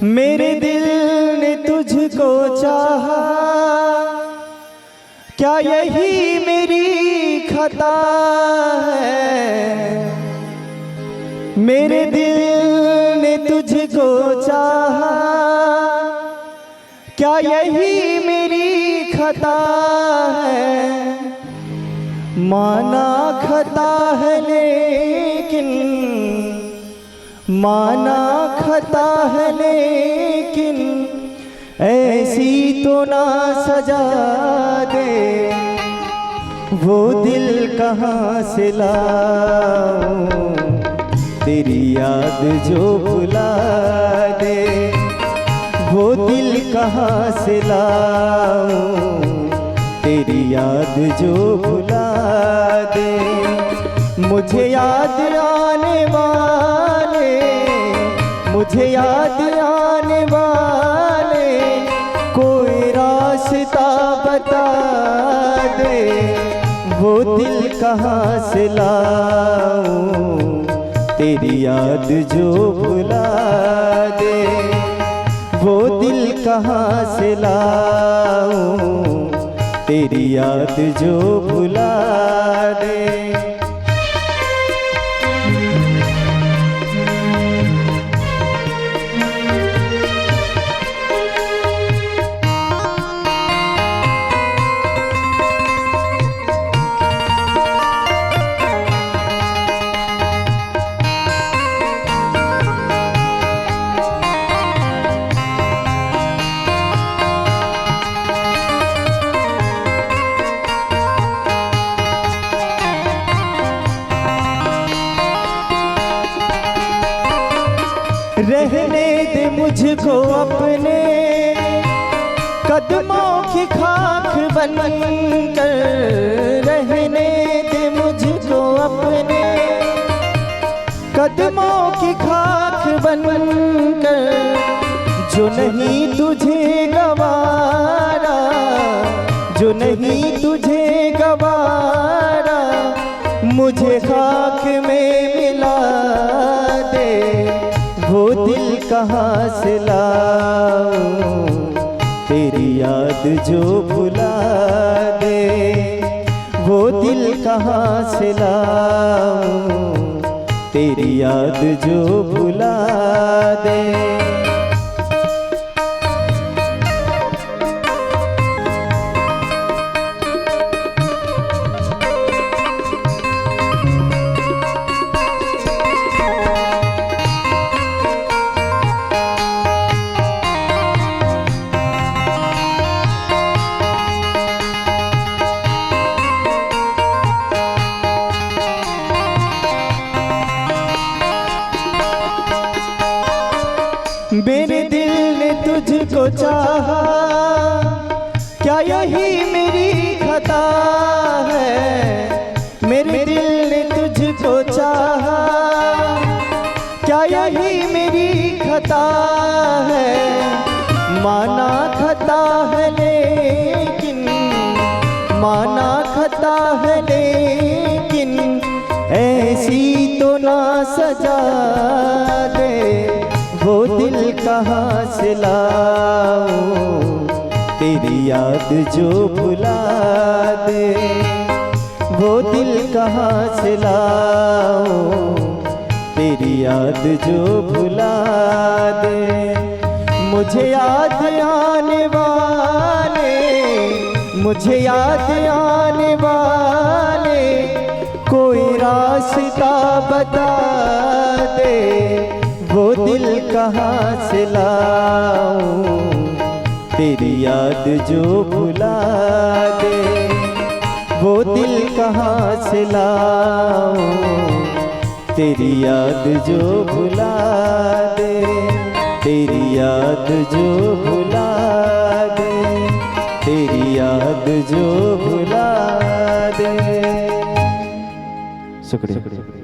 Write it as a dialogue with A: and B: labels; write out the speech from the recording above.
A: मेरे दिल ने तुझको चाहा, क्या यही मेरी खता है। मेरे दिल ने तुझको चाहा, क्या यही मेरी खता है। माना खता है लेकिन, माना खता है लेकिन ऐसी तो ना सजा दे। वो दिल कहाँ से लाऊं तेरी याद जो भुला दे। वो दिल कहाँ से लाऊं तेरी याद जो भुला दे। मुझे याद आने वाले, मुझे याद आने वाले कोई रास्ता बता दे। वो दिल कहाँ से लाऊं तेरी याद जो भुला दे। वो दिल कहाँ से लाऊं तेरी याद जो भुला दे। रहने दे मुझको अपने कदमों की खाक बनकर। रहने दे मुझको अपने कदमों की खाक बनकर। जो नहीं तुझे गवारा, जो नहीं तुझे गवारा मुझे खाक में मिला दे। वो दिल कहाँ से लाऊं तेरी याद जो भुला दे। वो दिल कहाँ से लाऊं तेरी याद जो भुला दे। मेरे दिल ने तुझको चाहा, क्या यही मेरी खता है। मेरे दिल ने तुझको चाहा, क्या यही मेरी खता है। माना खता है लेकिन, माना खता है लेकिन ऐसी तो ना सजा दे। वो दिल कहाँ से लाऊं तेरी याद जो भुला दे। वो दिल कहाँ से लाऊं तेरी याद जो भुला दे। मुझे याद आने वाले, मुझे याद आने वाले कोई रास्ता बता दे। वो दिल कहाँ से लाऊं तेरी याद जो भुला दे। वो दिल कहाँ से लाऊं तेरी याद जो भुला दे। तेरी याद जो भुला दे, तेरी याद जो भुला दे। शुक्रिया।